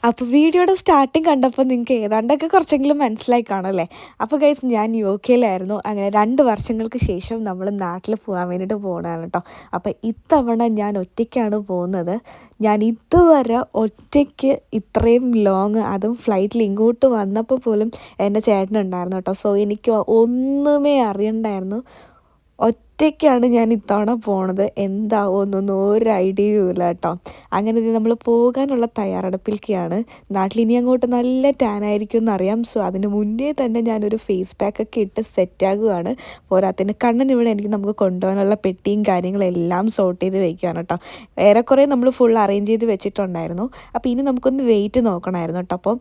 അപ്പോൾ വീഡിയോയുടെ സ്റ്റാർട്ടിങ് കണ്ടപ്പോൾ നിങ്ങൾക്ക് ഏതാണ്ടൊക്കെ കുറച്ചെങ്കിലും മനസ്സിലായി കാണുമല്ലേ. അപ്പോൾ ഗൈസ്, ഞാൻ യു.കെയിലായിരുന്നു. അങ്ങനെ 2 വർഷങ്ങൾക്ക് ശേഷം നമ്മൾ നാട്ടിൽ പോകാൻ വേണ്ടിയിട്ട് പോകുന്നതാണ് കേട്ടോ. അപ്പോൾ ഇത്തവണ ഞാൻ ഒറ്റയ്ക്കാണ് പോകുന്നത്. ഞാൻ ഇതുവരെ ഒറ്റയ്ക്ക് ഇത്രയും ലോങ്, അതും ഫ്ലൈറ്റിൽ ഇങ്ങോട്ട് വന്നപ്പോൾ പോലും എൻ്റെ ചേട്ടനുണ്ടായിരുന്നു കേട്ടോ. സോ എനിക്ക് ഒന്നുമേ അറിയണ്ടായിരുന്നു. ഒറ്റയ്ക്കാണ് ഞാൻ ഇത്തവണ പോണത്. എന്താവുമെന്നൊന്നും ഒരു ഐഡിയയും ഇല്ല കേട്ടോ. അങ്ങനെ നമ്മൾ പോകാനുള്ള തയ്യാറെടുപ്പിലേക്കാണ്. നാട്ടിൽ ഇനി അങ്ങോട്ട് നല്ല ടാൻ ആയിരിക്കും എന്നറിയാം. സോ അതിന് മുന്നേ തന്നെ ഞാനൊരു ഫേസ് പാക്കൊക്കെ ഇട്ട് സെറ്റാകുകയാണ്. പോരാത്തതിന് കണ്ണിനിവിടെ എനിക്ക് നമുക്ക് കൊണ്ടുപോകാനുള്ള പെട്ടിയും കാര്യങ്ങളെല്ലാം സോർട്ട് ചെയ്ത് വയ്ക്കുകയാണ് കേട്ടോ. ഏറെക്കുറെ നമ്മൾ ഫുൾ അറേഞ്ച് ചെയ്ത് വെച്ചിട്ടുണ്ടായിരുന്നു. അപ്പോൾ ഇനി നമുക്കൊന്ന് വെയിറ്റ് നോക്കണമായിരുന്നു കേട്ടോ. അപ്പോൾ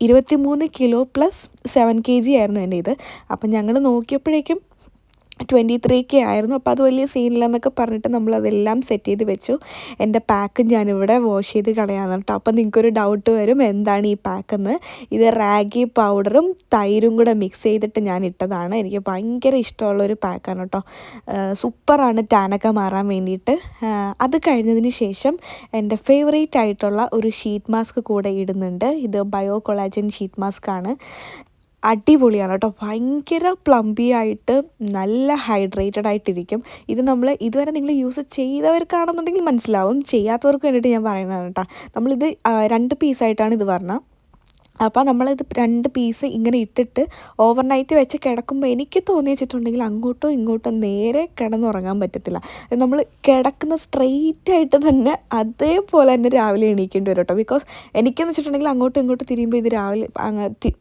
23 കിലോ പ്ലസ് 7 kg ആയിരുന്നു എൻ്റെ ഇത്. അപ്പം ഞങ്ങൾ നോക്കിയപ്പോഴേക്കും 23K ആയിരുന്നു. അപ്പോൾ അത് വലിയ സീനില്ലെന്നൊക്കെ പറഞ്ഞിട്ട് നമ്മളതെല്ലാം സെറ്റ് ചെയ്ത് വെച്ചു. എൻ്റെ പാക്ക് ഞാനിവിടെ വാഷ് ചെയ്ത് കളയാന്ന് കേട്ടോ. അപ്പോൾ നിങ്ങൾക്കൊരു ഡൗട്ട് വരും, എന്താണ് ഈ പാക്കെന്ന്. ഇത് റാഗി പൗഡറും തൈരും കൂടെ മിക്സ് ചെയ്തിട്ട് ഞാൻ ഇട്ടതാണ്. എനിക്ക് ഭയങ്കര ഇഷ്ടമുള്ളൊരു പാക്കാണ് കേട്ടോ. സൂപ്പറാണ് ടാനൊക്കെ മാറാൻ വേണ്ടിയിട്ട്. അത് കഴിഞ്ഞതിന് ശേഷം എൻ്റെ ഫേവറേറ്റ് ആയിട്ടുള്ള ഒരു ഷീറ്റ് മാസ്ക് കൂടെ ഇടുന്നുണ്ട്. ഇത് ബയോ കൊളാജൻ ഷീറ്റ് മാസ്ക് ആണ്. അടിപൊളിയാണ് കേട്ടോ. ഭയങ്കര പ്ലംബി ആയിട്ട് നല്ല ഹൈഡ്രേറ്റഡ് ആയിട്ടിരിക്കും. ഇത് നമ്മൾ ഇതുവരെ നിങ്ങൾ യൂസ് ചെയ്തവർക്കാണെന്നുണ്ടെങ്കിൽ മനസ്സിലാവും, ചെയ്യാത്തവർക്ക് വേണ്ടിയിട്ട് ഞാൻ പറയുന്നതാണ് കേട്ടോ. നമ്മളിത് 2 പീസായിട്ടാണ് ഇത് പറഞ്ഞത്. അപ്പോൾ നമ്മളിത് 2 പീസ് ഇങ്ങനെ ഇട്ടിട്ട് ഓവർനൈറ്റ് വെച്ച് കിടക്കുമ്പോൾ എനിക്ക് തോന്നി വെച്ചിട്ടുണ്ടെങ്കിൽ അങ്ങോട്ടോ ഇങ്ങോട്ടോ നേരെ കിടന്നുറങ്ങാൻ പറ്റത്തില്ല. നമ്മൾ കിടക്കുന്ന സ്ട്രെയിറ്റ് ആയിട്ട് തന്നെ അതേപോലെ തന്നെ രാവിലെ എണീക്കേണ്ടി വരും കേട്ടോ. ബിക്കോസ് എനിക്കെന്ന് വെച്ചിട്ടുണ്ടെങ്കിൽ അങ്ങോട്ടും ഇങ്ങോട്ടും തിരിയുമ്പോൾ ഇത് രാവിലെ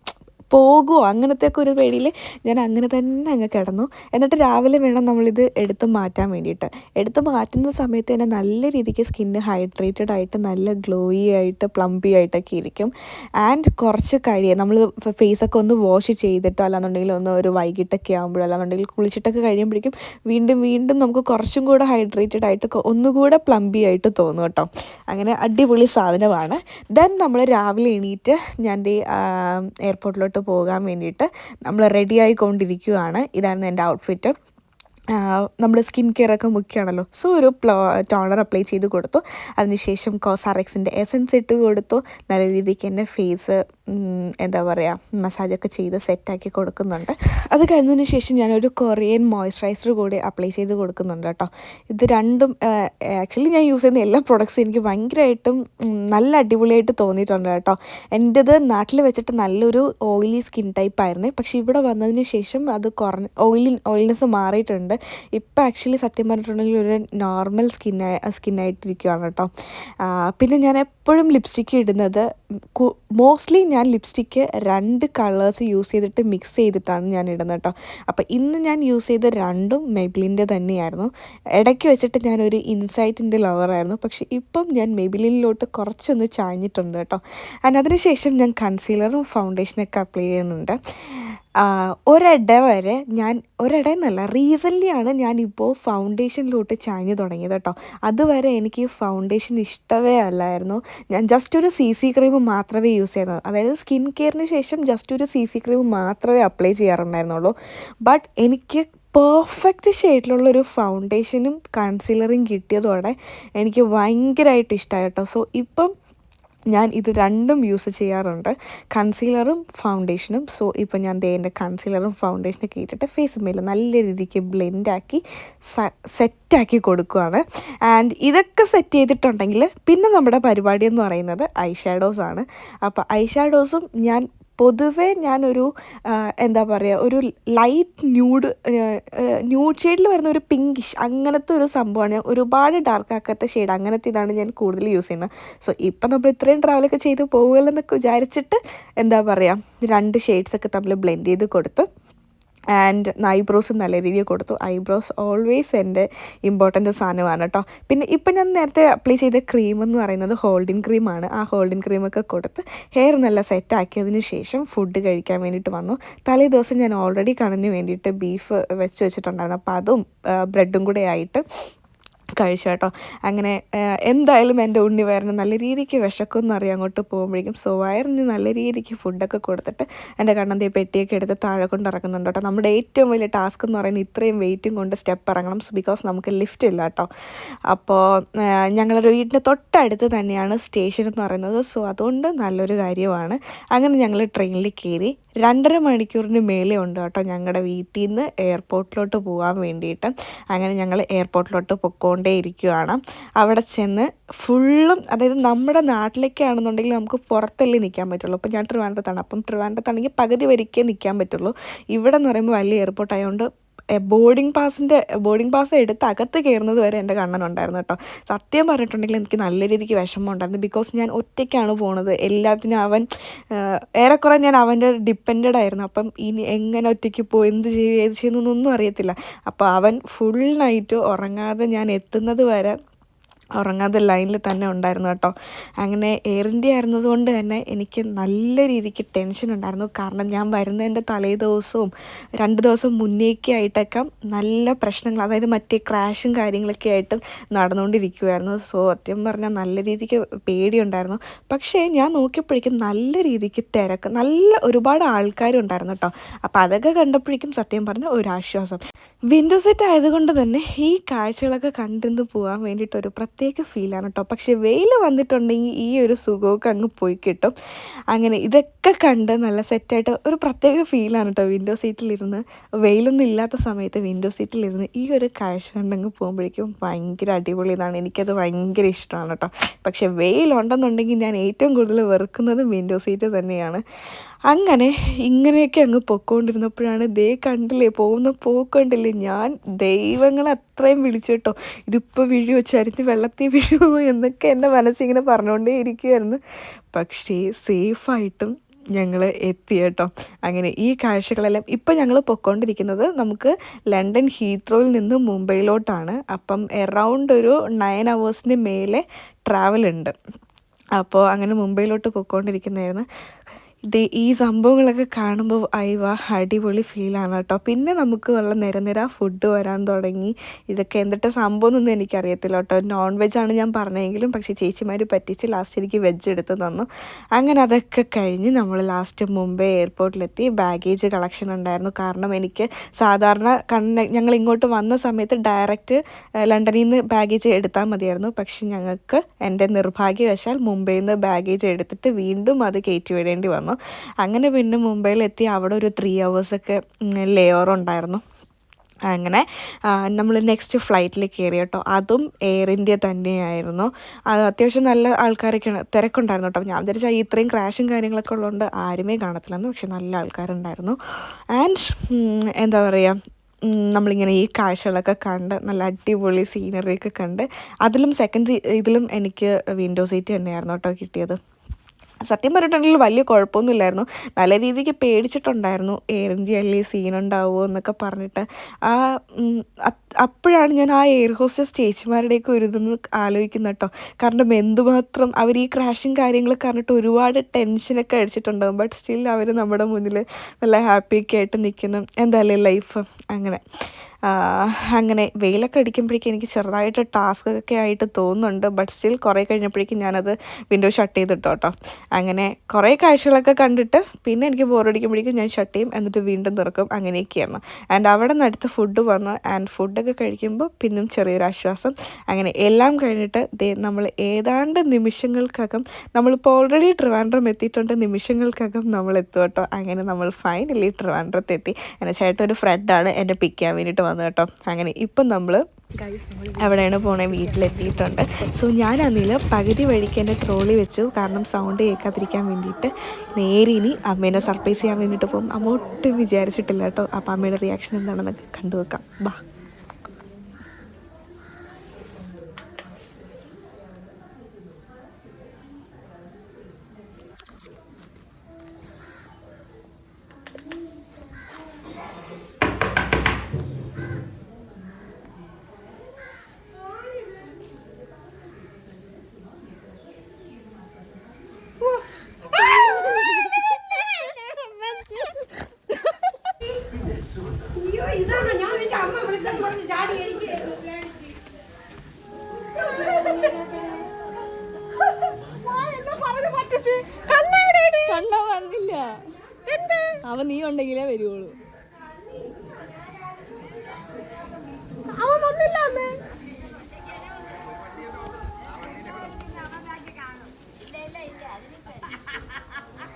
പോകുമോ അങ്ങനത്തെയൊക്കെ ഒരു പേടിയിൽ ഞാൻ അങ്ങനെ തന്നെ അങ്ങ് കിടന്നു. എന്നിട്ട് രാവിലെ വേണം നമ്മളിത് എടുത്ത് മാറ്റാൻ വേണ്ടിയിട്ട്. എടുത്ത് മാറ്റുന്ന സമയത്ത് തന്നെ നല്ല രീതിക്ക് സ്കിന്ന് ഹൈഡ്രേറ്റഡ് ആയിട്ട് നല്ല ഗ്ലോയി ആയിട്ട് പ്ലംബി ആയിട്ടൊക്കെ ഇരിക്കും. ആൻഡ് കുറച്ച് നമ്മൾ ഫേസൊക്കെ ഒന്ന് വാഷ് ചെയ്തിട്ടോ അല്ലാന്നുണ്ടെങ്കിൽ ഒരു വൈകിട്ടൊക്കെ ആകുമ്പോഴോ അല്ലാന്നുണ്ടെങ്കിൽ കുളിച്ചിട്ടൊക്കെ കഴിയുമ്പോഴേക്കും വീണ്ടും നമുക്ക് കുറച്ചും കൂടെ ഹൈഡ്രേറ്റഡ് ആയിട്ട് ഒന്നുകൂടെ പ്ലംബി ആയിട്ട് തോന്നും കേട്ടോ. അങ്ങനെ അടിപൊളി സാധനമാണ്. ദെൻ നമ്മൾ രാവിലെ എണീറ്റ് ഞാൻ എയർപോർട്ടിലോട്ട് പോകാൻ വേണ്ടിയിട്ട് നമ്മൾ റെഡി ആയിക്കൊണ്ടിരിക്കുകയാണ്. ഇതായിരുന്നു എൻ്റെ ഔട്ട്ഫിറ്റ്. നമ്മുടെ സ്കിൻ കെയർ ഒക്കെ മുഖ്യമാണല്ലോ. സോ ഒരു ടോണർ അപ്ലൈ ചെയ്ത് കൊടുത്തു. അതിനുശേഷം കോസാറെക്സിൻ്റെ എസൻസ് ഇട്ട് കൊടുത്തു. നല്ല രീതിക്ക് എൻ്റെ ഫേസ് എന്താ പറയുക മസാജൊക്കെ ചെയ്ത് സെറ്റാക്കി കൊടുക്കുന്നുണ്ട്. അത് കഴിഞ്ഞതിന് ശേഷം ഞാനൊരു കൊറിയൻ മോയ്സ്ചറൈസർ കൂടി അപ്ലൈ ചെയ്ത് കൊടുക്കുന്നുണ്ട് കേട്ടോ. ഇത് രണ്ടും ആക്ച്വലി ഞാൻ യൂസ് ചെയ്യുന്ന എല്ലാ പ്രൊഡക്ട്സും എനിക്ക് ഭയങ്കരമായിട്ടും നല്ല അടിപൊളിയായിട്ട് തോന്നിയിട്ടുണ്ട് കേട്ടോ. എൻ്റേത് നാട്ടിൽ വെച്ചിട്ട് നല്ലൊരു ഓയിലി സ്കിൻ ടൈപ്പായിരുന്നു. പക്ഷേ ഇവിടെ വന്നതിന് ശേഷം അത് ഓയിൽനെസ് മാറിയിട്ടുണ്ട്. ഇപ്പം ആക്ച്വലി സത്യം പറഞ്ഞിട്ടുണ്ടെങ്കിൽ ഒരു നോർമൽ സ്കിന്നായിട്ടിരിക്കുകയാണ് കേട്ടോ. പിന്നെ ഞാൻ എപ്പോഴും ലിപ്സ്റ്റിക്ക് ഇടുന്നത് മോസ്റ്റ്ലി ഞാൻ ലിപ്സ്റ്റിക്ക് 2 കളേഴ്സ് യൂസ് ചെയ്തിട്ട് മിക്സ് ചെയ്തിട്ടാണ് ഞാൻ ഇടുന്നത് കേട്ടോ. അപ്പോൾ ഇന്ന് ഞാൻ യൂസ് ചെയ്ത രണ്ടും മെയ്ബിലിൻ്റെ തന്നെയായിരുന്നു. ഇടയ്ക്ക് വെച്ചിട്ട് ഞാനൊരു ഇൻസൈറ്റിൻ്റെ ലവറായിരുന്നു. പക്ഷേ ഇപ്പം ഞാൻ മെയ്ബിലിനിലോട്ട് കുറച്ചൊന്ന് ചാഞ്ഞിട്ടുണ്ട് കേട്ടോ. അതിനുശേഷം ഞാൻ കൺസീലറും ഫൗണ്ടേഷനൊക്കെ അപ്ലൈ ചെയ്യുന്നുണ്ട്. ഒരിടയെന്നല്ല റീസെൻ്റ്ലിയാണ് ഞാനിപ്പോൾ ഫൗണ്ടേഷനിലോട്ട് ചാഞ്ഞു തുടങ്ങിയത് കേട്ടോ. അതുവരെ എനിക്ക് ഫൗണ്ടേഷൻ ഇഷ്ടമേ അല്ലായിരുന്നു. ഞാൻ ജസ്റ്റ് ഒരു CC ക്രീം മാത്രമേ യൂസ് ചെയ്യുന്നത്. അതായത് സ്കിൻ കെയറിന് ശേഷം ജസ്റ്റ് ഒരു CC ക്രീം മാത്രമേ അപ്ലൈ ചെയ്യാറുണ്ടായിരുന്നുള്ളൂ. ബട്ട് എനിക്ക് പെർഫെക്റ്റ് ഷെയ്ഡിലുള്ളൊരു ഫൗണ്ടേഷനും കൺസീലറും കിട്ടിയതോടെ എനിക്ക് ഭയങ്കരമായിട്ട് ഇഷ്ടമായി കേട്ടോ. സോ ഇപ്പം ഞാൻ ഇത് രണ്ടും യൂസ് ചെയ്യാറുണ്ട്, കൺസീലറും ഫൗണ്ടേഷനും. സോ ഇപ്പോൾ ഞാൻ എൻ്റെ കൺസീലറും ഫൗണ്ടേഷനൊക്കെ ഇട്ടിട്ട് ഫേസ് മേൽ നല്ല രീതിക്ക് ബ്ലെൻഡാക്കി സെറ്റാക്കി കൊടുക്കുകയാണ്. ആൻഡ് ഇതൊക്കെ സെറ്റ് ചെയ്തിട്ടുണ്ടെങ്കിൽ പിന്നെ നമ്മുടെ പരിപാടി എന്ന് പറയുന്നത് ഐഷാഡോസാണ്. അപ്പോൾ ഐഷാഡോസും പൊതുവേ ഞാനൊരു എന്താ പറയുക ഒരു ലൈറ്റ് ന്യൂഡ് ഷെയ്ഡിൽ വരുന്ന ഒരു പിങ്കിഷ് അങ്ങനത്തെ ഒരു സംഭവമാണ്. ഞാൻ ഒരുപാട് ഡാർക്ക് ആക്കാത്ത ഷെയ്ഡ് അങ്ങനത്തെ ഇതാണ് ഞാൻ കൂടുതൽ യൂസ് ചെയ്യുന്നത്. സോ ഇപ്പം നമ്മൾ ഇത്രയും ട്രാവലൊക്കെ ചെയ്ത് പോകുമല്ലോന്നൊക്കെ വിചാരിച്ചിട്ട് എന്താ പറയുക 2 ഷെയ്ഡ്സൊക്കെ തമ്മിൽ ബ്ലെൻഡ് ചെയ്ത് കൊടുത്ത് ആൻഡ് ഐബ്രോസ് നല്ല രീതിയിൽ കൊടുത്തു. ഐബ്രോസ് ഓൾവേസ് എൻ്റെ ഇമ്പോർട്ടൻ്റ് സാധനമാണ് കേട്ടോ. പിന്നെ ഇപ്പം ഞാൻ നേരത്തെ അപ്ലൈ ചെയ്ത ക്രീം എന്ന് പറയുന്നത് ഹോൾഡിൻ ക്രീമാണ്. ആ ഹോൾഡിൻ ക്രീമൊക്കെ കൊടുത്ത് ഹെയർ നല്ല സെറ്റാക്കിയതിന് ശേഷം ഫുഡ് കഴിക്കാൻ വേണ്ടിയിട്ട് വന്നു. തലേ ദിവസം ഞാൻ ഓൾറെഡി കണ്ണിന് വേണ്ടിയിട്ട് ബീഫ് വെച്ചിട്ടുണ്ടായിരുന്നു. അപ്പോൾ അതും ബ്രെഡും കൂടെ ആയിട്ട് കഴിച്ചു കേട്ടോ. അങ്ങനെ എന്തായാലും എൻ്റെ ഉണ്ണി വയറിന് നല്ല രീതിക്ക് വിശക്കുമെന്നറിയാം അങ്ങോട്ട് പോകുമ്പോഴേക്കും. സോ വയറിന് നല്ല രീതിക്ക് ഫുഡൊക്കെ കൊടുത്തിട്ട് എൻ്റെ കണ്ണൻ ദേ പെട്ടിയൊക്കെ എടുത്ത് താഴെ കൊണ്ട് ഇറക്കുന്നുണ്ട് കേട്ടോ. നമ്മുടെ ഏറ്റവും വലിയ ടാസ്ക് എന്ന് പറയുന്നത് ഇത്രയും വെയിറ്റും കൊണ്ട് സ്റ്റെപ്പ് ഇറങ്ങണം. ബിക്കോസ് നമുക്ക് ലിഫ്റ്റ് ഇല്ല കേട്ടോ. അപ്പോൾ ഞങ്ങളുടെ വീടിൻ്റെ തൊട്ടടുത്ത് തന്നെയാണ് സ്റ്റേഷൻ എന്ന് പറയുന്നത്. സോ അതുകൊണ്ട് നല്ലൊരു കാര്യമാണ്. അങ്ങനെ ഞങ്ങൾ ട്രെയിനിൽ കയറി. 2.5 മണിക്കൂറിന് മേലെ ഉണ്ട് കേട്ടോ ഞങ്ങളുടെ വീട്ടിൽ നിന്ന് എയർപോർട്ടിലോട്ട് പോകാൻ വേണ്ടിയിട്ട്. അങ്ങനെ ഞങ്ങൾ എയർപോർട്ടിലോട്ട് ഇരിക്കുകയാണ്. അവിടെ ചെന്ന് ഫുള്ളും, അതായത് നമ്മുടെ നാട്ടിലേക്കാണെന്നുണ്ടെങ്കിൽ നമുക്ക് പുറത്തല്ലേ നിൽക്കാൻ പറ്റുള്ളൂ. അപ്പോൾ ഞാൻ ട്രിവാൻഡ്രത്താണ്. അപ്പം ട്രിവാൻഡ്രത്താണെങ്കിൽ പകുതി വരിക്കേ നിൽക്കാൻ പറ്റുള്ളൂ. ഇവിടെ എന്ന് പറയുമ്പോൾ വലിയ എയർപോർട്ട് ആയതുകൊണ്ട് ബോർഡിംഗ് പാസ് എടുത്ത് അകത്ത് കയറുന്നത് വരെ എൻ്റെ കണ്ണനുണ്ടായിരുന്നു കേട്ടോ. സത്യം പറഞ്ഞിട്ടുണ്ടെങ്കിൽ എനിക്ക് നല്ല രീതിക്ക് വിഷമം ഉണ്ടായിരുന്നു. ബിക്കോസ് ഞാൻ ഒറ്റയ്ക്കാണ് പോണത്. എല്ലാത്തിനും അവൻ ഏറെക്കുറെ ഞാൻ അവൻ്റെ ഡിപ്പെൻഡഡ് ആയിരുന്നു. അപ്പം ഇനി എങ്ങനെ ഒറ്റയ്ക്ക് പോയി എന്ത് ചെയ്യും ഏത് ചെയ്യുന്നൊന്നും അറിയത്തില്ല. അപ്പോൾ അവൻ ഫുൾ നൈറ്റ് ഉറങ്ങാതെ ഞാൻ എത്തുന്നത് വരെ ഉറങ്ങാതെ ലൈനിൽ തന്നെ ഉണ്ടായിരുന്നു കേട്ടോ. അങ്ങനെ എയർ ഇന്ത്യ ആയിരുന്നതുകൊണ്ട് തന്നെ എനിക്ക് നല്ല രീതിക്ക് ടെൻഷൻ ഉണ്ടായിരുന്നു. കാരണം ഞാൻ വരുന്നതിൻ്റെ തലേ ദിവസവും 2 ദിവസം മുന്നേക്കെ ആയിട്ടൊക്കെ നല്ല പ്രശ്നങ്ങൾ, അതായത് മറ്റേ ക്രാഷും കാര്യങ്ങളൊക്കെ ആയിട്ട് നടന്നുകൊണ്ടിരിക്കുമായിരുന്നു. സോ സത്യം പറഞ്ഞാൽ നല്ല രീതിക്ക് പേടിയുണ്ടായിരുന്നു. പക്ഷേ ഞാൻ നോക്കിയപ്പോഴേക്കും നല്ല രീതിക്ക് തിരക്ക്, ഒരുപാട് ആൾക്കാരും ഉണ്ടായിരുന്നു കേട്ടോ. അപ്പോൾ അതൊക്കെ കണ്ടപ്പോഴേക്കും സത്യം പറഞ്ഞാൽ ഒരാശ്വാസം. വിൻഡോ സീറ്റ് ആയതുകൊണ്ട് തന്നെ ഈ കാഴ്ചകളൊക്കെ കണ്ടിരുന്ന് പോകാൻ വേണ്ടിയിട്ട് ഒരു പ്രത്യേക ഫീലാണ് കേട്ടോ. പക്ഷേ വെയിൽ വന്നിട്ടുണ്ടെങ്കിൽ ഈ ഒരു സുഖമൊക്കെ അങ്ങ് പോയി കിട്ടും. അങ്ങനെ ഇതൊക്കെ കണ്ട് നല്ല സെറ്റായിട്ട് ഒരു പ്രത്യേക ഫീലാണ് കേട്ടോ വിൻഡോ സീറ്റിലിരുന്ന്. വെയിലൊന്നും ഇല്ലാത്ത സമയത്ത് വിൻഡോ സീറ്റിലിരുന്ന് ഈ ഒരു കാഴ്ച കണ്ടങ്ങ് പോകുമ്പോഴേക്കും ഭയങ്കര അടിപൊളി ഇതാണ്. എനിക്കത് ഭയങ്കര ഇഷ്ടമാണ് കേട്ടോ. പക്ഷേ വെയിലുണ്ടെന്നുണ്ടെങ്കിൽ ഞാൻ ഏറ്റവും കൂടുതൽ വെറുക്കുന്നത് വിൻഡോ സീറ്റ് തന്നെയാണ്. അങ്ങനെ ഇങ്ങനെയൊക്കെ അങ്ങ് പൊയ്ക്കൊണ്ടിരുന്നപ്പോഴാണ് കണ്ടില്ലേ പോകുന്ന പോക്കണ്ടില്ലേ, ഞാൻ ദൈവങ്ങളെ അത്രയും വിളിച്ചു കേട്ടോ. ഇതിപ്പോൾ വീഴുമോ, ചരിഞ്ഞ് വെള്ളത്തിൽ വീഴുമോ എന്നൊക്കെ എൻ്റെ മനസ്സിങ്ങനെ പറഞ്ഞുകൊണ്ടേ ഇരിക്കുമായിരുന്നു. പക്ഷേ സേഫായിട്ടും ഞങ്ങൾ എത്തി കേട്ടോ. അങ്ങനെ ഈ കാഴ്ചകളെല്ലാം ഇപ്പം ഞങ്ങൾ പൊയ്ക്കൊണ്ടിരിക്കുന്നത് നമുക്ക് ലണ്ടൻ ഹീത്രോയിൽ നിന്ന് മുംബൈയിലോട്ടാണ്. അപ്പം എറൗണ്ട് ഒരു 9 hours മേലെ ട്രാവൽ ഉണ്ട്. അപ്പോൾ അങ്ങനെ മുംബൈയിലോട്ട് പൊയ്ക്കൊണ്ടിരിക്കുന്നതായിരുന്നു. ഈ സംഭവങ്ങളൊക്കെ കാണുമ്പോൾ അടിപൊളി ഫീലാണ് കേട്ടോ. പിന്നെ നമുക്ക് നിര ഫുഡ് വരാൻ തുടങ്ങി. ഇതൊക്കെ എന്തിട്ട് സംഭവം എന്നൊന്നും എനിക്കറിയത്തില്ല കേട്ടോ. നോൺ വെജാണ് ഞാൻ പറഞ്ഞെങ്കിലും പക്ഷേ ചേച്ചിമാർ പറ്റിച്ച് ലാസ്റ്റ് എനിക്ക് വെജ് എടുത്ത് തന്നു. അങ്ങനെ അതൊക്കെ കഴിഞ്ഞ് നമ്മൾ ലാസ്റ്റ് മുംബൈ എയർപോർട്ടിലെത്തി. ബാഗേജ് കളക്ഷൻ ഉണ്ടായിരുന്നു. കാരണം എനിക്ക് സാധാരണ ഞങ്ങൾ ഇങ്ങോട്ട് വന്ന സമയത്ത് ഡയറക്റ്റ് ലണ്ടനിൽ നിന്ന് ബാഗേജ് എടുത്താൽ മതിയായിരുന്നു. പക്ഷെ ഞങ്ങൾക്ക് എൻ്റെ നിർഭാഗ്യവശാൽ മുംബൈയിൽ നിന്ന് ബാഗേജ് എടുത്തിട്ട് വീണ്ടും അത് കയറ്റി വിടേണ്ടി വന്നു. അങ്ങനെ പിന്നെ മുംബൈയിലെത്തി. അവിടെ ഒരു 3 hours ലേ ഓവർ ഉണ്ടായിരുന്നു. അങ്ങനെ നമ്മൾ നെക്സ്റ്റ് ഫ്ലൈറ്റിൽ കയറി കേട്ടോ. അതും എയർ ഇന്ത്യ തന്നെയായിരുന്നു. അത് അത്യാവശ്യം നല്ല ആൾക്കാരൊക്കെയാണ്, തിരക്കുണ്ടായിരുന്നു കേട്ടോ. ഞാൻ വിചാരിച്ചാൽ ഇത്രയും ക്രാഷും കാര്യങ്ങളൊക്കെ ഉള്ളതുകൊണ്ട് ആരുമേ കാണത്തില്ലെന്ന്. പക്ഷെ നല്ല ആൾക്കാരുണ്ടായിരുന്നു. ആൻഡ് എന്താ പറയുക, നമ്മളിങ്ങനെ ഈ കാഴ്ചകളൊക്കെ കണ്ട് നല്ല അടിപൊളി സീനറിയൊക്കെ കണ്ട് അതിലും ഇതിലും എനിക്ക് വിൻഡോ സീറ്റ് തന്നെയായിരുന്നു കേട്ടോ കിട്ടിയത്. സത്യം പറഞ്ഞിട്ടുണ്ടെങ്കിൽ വലിയ കുഴപ്പമൊന്നുമില്ലായിരുന്നു. നല്ല രീതിക്ക് പേടിച്ചിട്ടുണ്ടായിരുന്നു, എയർ ഇന്ത്യ അല്ലേ സീനുണ്ടാവുമോ എന്നൊക്കെ പറഞ്ഞിട്ട്. അപ്പോഴാണ് ഞാൻ ആ എയർ ഹോസ്റ്റസ് ചേച്ചിമാരുടെയൊക്കെ ഒരു ഇതെന്ന് ആലോചിക്കുന്നത് കേട്ടോ. കാരണം എന്തുമാത്രം അവർ ഈ ക്രാഷും കാര്യങ്ങളൊക്കെ പറഞ്ഞിട്ട് ഒരുപാട് ടെൻഷനൊക്കെ അടിച്ചിട്ടുണ്ടാകും. ബട്ട് സ്റ്റിൽ അവർ നമ്മുടെ മുന്നിൽ നല്ല ഹാപ്പിയൊക്കെ ആയിട്ട് നിൽക്കുന്നു. എന്തായാലും ലൈഫ് അങ്ങനെ വെയിലൊക്കെ അടിക്കുമ്പോഴേക്കും എനിക്ക് ചെറുതായിട്ട് ടാസ്കൊക്കെ ആയിട്ട് തോന്നുന്നുണ്ട്. ബട്ട് സ്റ്റിൽ കുറേ കഴിഞ്ഞപ്പോഴേക്കും ഞാനത് വിൻഡോ ഷട്ട് ചെയ്തിട്ടു കേട്ടോ. അങ്ങനെ കുറേ കാഴ്ചകളൊക്കെ കണ്ടിട്ട് പിന്നെ എനിക്ക് ബോറടിക്കുമ്പോഴേക്കും ഞാൻ ഷട്ട് ചെയ്യും, എന്നിട്ട് വീണ്ടും തുറക്കും. അങ്ങനെയൊക്കെയാണ്. ആൻഡ് അവിടെ നിന്ന് അടുത്ത് ഫുഡ് വന്നു. ആൻഡ് ഫുഡൊക്കെ കഴിക്കുമ്പോൾ പിന്നും ചെറിയൊരു ആശ്വാസം. അങ്ങനെ എല്ലാം കഴിഞ്ഞിട്ട് നമ്മൾ ഏതാണ്ട് നിമിഷങ്ങൾക്കകം, നമ്മളിപ്പോൾ ഓൾറെഡി ട്രിവാൻഡ്രം എത്തിയിട്ടുണ്ട്, നിമിഷങ്ങൾക്കകം നമ്മൾ എത്തും കേട്ടോ. അങ്ങനെ നമ്മൾ ഫൈനലി ട്രിവാൻഡ്രത്ത് എത്തി. എൻ്റെ ചേട്ടൻ ഒരു ഫ്രണ്ടാണ് എന്നെ പിക്ക് ചെയ്യാൻ വേണ്ടിയിട്ട് വന്നു കേട്ടോ. അങ്ങനെ ഇപ്പം നമ്മൾ എവിടെയാണ് പോണേ, വീട്ടിലെത്തിയിട്ടുണ്ട്. സോ ഞാനാണെങ്കിൽ പകുതി വഴിക്ക് എൻ്റെ ട്രോളി വെച്ചു, കാരണം സൗണ്ട് കേൾക്കാതിരിക്കാൻ വേണ്ടിയിട്ട്. നേരെ ഇനി അമ്മേനെ സർപ്രൈസ് ചെയ്യാൻ വേണ്ടിയിട്ട് പോകും. അമ്മ ഒട്ടും വിചാരിച്ചിട്ടില്ല കേട്ടോ. അപ്പോൾ അമ്മയുടെ റിയാക്ഷൻ എന്താണെന്ന് കണ്ടു വെക്കാം. ബാ. വന്നില്ല. അവൻ നീ ഉണ്ടെങ്കിലേ വരുവുള്ളൂ. അവൻ വന്നില്ല അമ്മേ.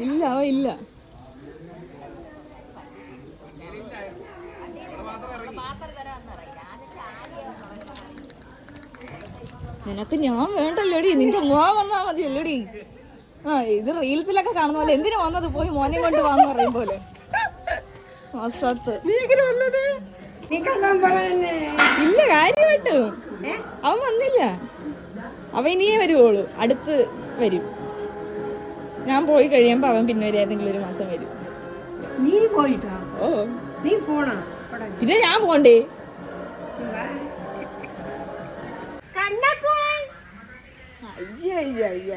ഇല്ല അവൻ ഇല്ല. നിനക്ക് ഞാൻ വേണ്ടല്ലോടി, നിന്റെ മോൻ വന്നാ മതിയല്ലോടി. ആ ഇത് റീൽസിലൊക്കെ കാണുന്ന പോലെ എന്തിനാ വന്നത്, പോയി മോനെ കൊണ്ട് വാന്ന് പറയും പോലെ. ഇല്ല കാര്യമായിട്ട് അവൻ വന്നില്ല. അവൻ ഇനിയേ വരുവുള്ളൂ, അടുത്ത് വരും. ഞാൻ പോയി കഴിയുമ്പോ അവൻ പിന്നെ ഒരു ഏതെങ്കിലും ഒരു മാസം വരും. നീ പോയിട്ടാ? ഓ നീ പോണോ? പിന്നെ ഞാൻ പോണ്ടേ? അയ്യ